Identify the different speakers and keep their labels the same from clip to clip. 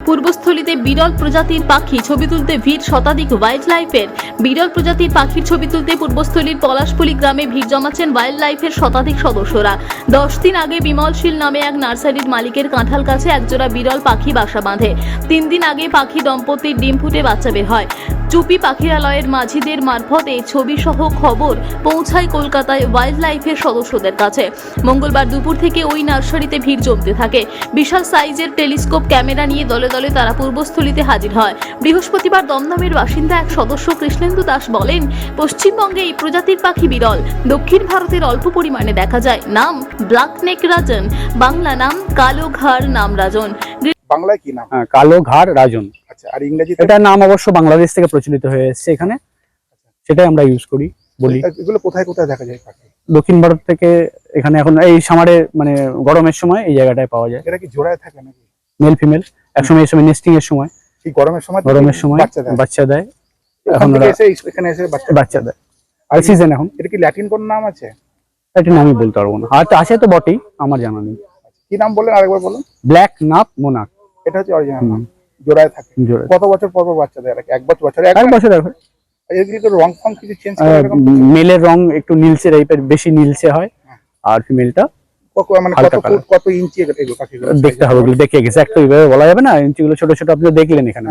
Speaker 1: পূর্বস্থলীতে বিরল প্রজাতির পাখি ছবি তুলতে ভিড় শতাধিক ওয়াইল্ড লাইফের। বিরল প্রজাতির পাখির ছবি তুলতে পূর্বস্থলীর পলাশপুলি গ্রামে ভিড় জমাচ্ছেন ওয়াইল্ড লাইফের শতাধিক সদস্যরা। 10 দিন আগে বিমলশীল নামে এক নার্সারির মালিকের কাঁঠাল গাছে একজোড়া বিরল পাখি বাসা বাঁধে। 3 দিন আগে পাখি দম্পতির ডিম ফুটে বাচ্চা বের হয়। চুপি পাখিরালয়ের মাঝিদের মারফতে ছবি সহ খবর পৌঁছায় কলকাতায় ওয়াইল্ড লাইফের সদস্যদের কাছে। মঙ্গলবার দুপুর থেকে ওই নার্সারিতে ভিড় জমতে থাকে। বিশাল সাইজের টেলিস্কোপ ক্যামেরা নিয়ে দলে দলে তারা পূর্বস্থলীতে হাজির হয়। বৃহস্পতিবার দমদমের বাসিন্দা এক সদস্য কৃষ্ণেন্দু দাস বলেন, পশ্চিমবঙ্গে এই প্রজাতির পাখি বিরল। দক্ষিণ ভারতের অল্প পরিমাণে দেখা যায়। নাম ব্ল্যাক নেক রাজন, বাংলা নাম কালো ঘাড় নাম রাজন।
Speaker 2: বাংলায় কি নাম?
Speaker 3: কালো ঘাড় রাজন।
Speaker 2: আচ্ছা, আর ইংরেজিতে?
Speaker 3: এটা নাম অবশ্য বাংলাদেশ থেকে প্রচলিত হয়ে এসেছে এখানে, সেটাই আমরা ইউজ করি বলি।
Speaker 2: এগুলো কোথায় কোথায় দেখা যায় পাখি?
Speaker 3: দক্ষিণ ভারত থেকে এখানে এখন এই সামারে মানে গরমের সময় এই জায়গাটায় পাওয়া যায়।
Speaker 2: এরা কি জোড়ায় থাকে নাকি?
Speaker 3: মেল ফিমেল একসময় এই সময় নেস্টিং এর সময়,
Speaker 2: কি গরমের সময়?
Speaker 3: বাচ্চা দেয়।
Speaker 2: এখন এখানে এসে
Speaker 3: বাচ্চা দেয় আর সিজন এখন।
Speaker 2: এটা কি ল্যাটিন কোন নাম আছে?
Speaker 3: এটা নামই বলতে পারবো না, আর আছে তো বটেই, আমার জানা নেই।
Speaker 2: কি নাম বলেন আরেকবার বলুন?
Speaker 3: ব্ল্যাক নাক মোনাক।
Speaker 2: এটা হচ্ছে অরিজিনাল নাম। জোড়ায় থাকে। কত বছর পর বাচ্চা দেয়? এক বছর?
Speaker 3: এক বছর।
Speaker 2: এগুলি তো রং ফং কিছু চেঞ্জ করে?
Speaker 3: মেলের রং একটু নীলচে টাইপের, বেশি নীলচে হয়, আর ফিমেলটা
Speaker 2: মানে কত ইঞ্চি এগুলো পাখিগুলো?
Speaker 3: দেখতে হবে, ওগুলো দেখে গেছে একটা এইভাবে বলা যাবে না। ইঞ্চিগুলো ছোট ছোট, আপনি দেখলেন এখানে,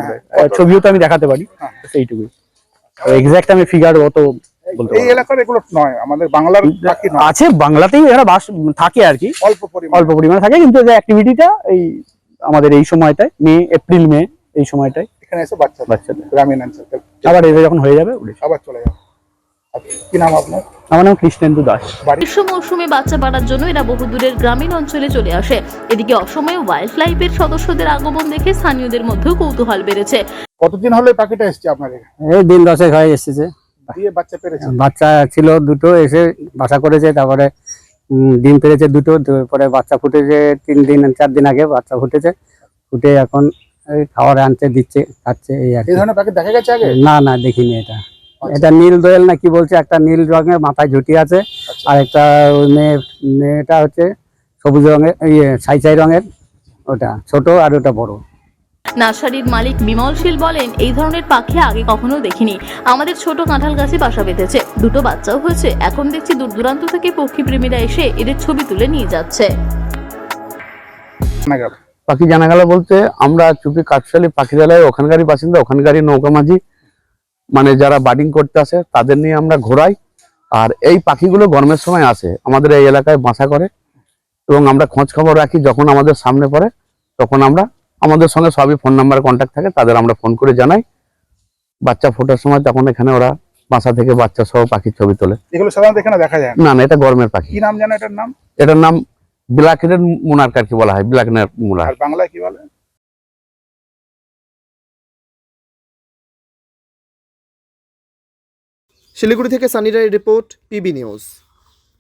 Speaker 3: ছবিও তো আমি দেখাতে পারি, সেইটুকুই। এক্সাক্ট আমি ফিগার অত বলতে পারবো না।
Speaker 2: এই এলাকার এগুলো নয়, আমাদের বাংলার পাখি নয়।
Speaker 3: আছে, বাংলাতেই এরা বাস থাকে আর কি, অল্প পরিমাণে থাকে, কিন্তু যে অ্যাক্টিভিটিটা এই আমাদের এই সময়টায় এপ্রিল মে এই সময়টায়
Speaker 2: এখানে এসে বাচ্চা গ্রামীণ অঞ্চল,
Speaker 3: আবার এরা যখন হয়ে যাবে
Speaker 2: আবার চলে যাবে। কি নাম আপনার?
Speaker 3: আমার নাম কৃষ্ণেন্দু দাস।
Speaker 1: গ্রীষ্ম মৌসুমে বাচ্চা পাড়ার জন্য এরা বহুদূরের গ্রামীণ অঞ্চলে চলে আসে। এদিকে অসময়ে ওয়াইল্ড লাইফের সদস্যদের আগমন দেখে স্থানীয়দের মধ্যেও কৌতূহল বেড়েছে।
Speaker 2: কতদিন হলো পাখিটা এসছে আপনার এখানে?
Speaker 3: এই দিন 10 হয়ে এসেছে।
Speaker 2: দিয়ে বাচ্চা পেরেছে?
Speaker 3: বাচ্চা ছিল দুটো, এসে বাসা করেছে, তারপরে ডিম পেরেছে দুটো, পরে বাচ্চা ফুটেছে 3 দিন 4 দিন আগে বাচ্চা ফুটেছে। ফুটে এখন এই খাবার আনতে দিচ্ছে, খাচ্ছে, এই আর কি।
Speaker 2: এই ধরনের পাখি দেখা গেছে আগে?
Speaker 3: না দেখিনি এটা। এটা নীল দোয়েল না কি বলছে, একটা নীল রঙের মাথায় ঝুটি আছে, আর একটা মেয়েটা হচ্ছে সবুজ রঙের, ছাই রঙের, ওটা ছোট আর ওটা বড়।
Speaker 1: নার্সারির মালিক বিমলশীল বলেন, এই ধরনের পাখি আগে কখনো দেখিনি। আমাদের ছোট কাঁঠাল গাছে বাসা বেঁধেছে, দুটো বাচ্চাও হয়েছে। এখন দেখছি দূর দূরান্ত থেকে পক্ষী প্রেমীরা এসে এদের ছবি তুলে নিয়ে যাচ্ছে।
Speaker 4: পাখি জানা গেল বলতে, আমরা চুপি কাঠশালী পাখিরালয় ওখানকারই বাসিন্দা, ওখানকারই নৌকা মাঝি, মানে যারা বার্ডিং করতে আসে তাদের নিয়ে আমরা ঘোরাই। আর এই পাখিগুলো গরমের সময় আসে, আমাদের এই এলাকায় বাসা করে, এবং আমরা খোঁজ খবর রাখি। যখন আমাদের সামনে পড়ে তখন আমরা, আমাদের সঙ্গে সবই ফোন নাম্বার কন্ট্যাক্ট থাকে, তাদের আমরা ফোন করে জানাই। বাচ্চা ফোটার সময় তখন এখানে ওরা বাসা থেকে বাচ্চা সহ পাখির ছবি তোলে।
Speaker 2: এগুলো সাধারণত এখানে দেখা যায়
Speaker 4: না, এটা গরমের পাখি।
Speaker 2: কি নাম জানো এটার নাম?
Speaker 4: এটার নাম ব্ল্যাক নেক মোনাক আর কি বলা হয়, ব্ল্যাক নেক মোনাক।
Speaker 2: আর বাংলায় কি বলে?
Speaker 5: শিলিগুড়ি থেকে সানি রায়ের রিপোর্ট, পিবি নিউজ।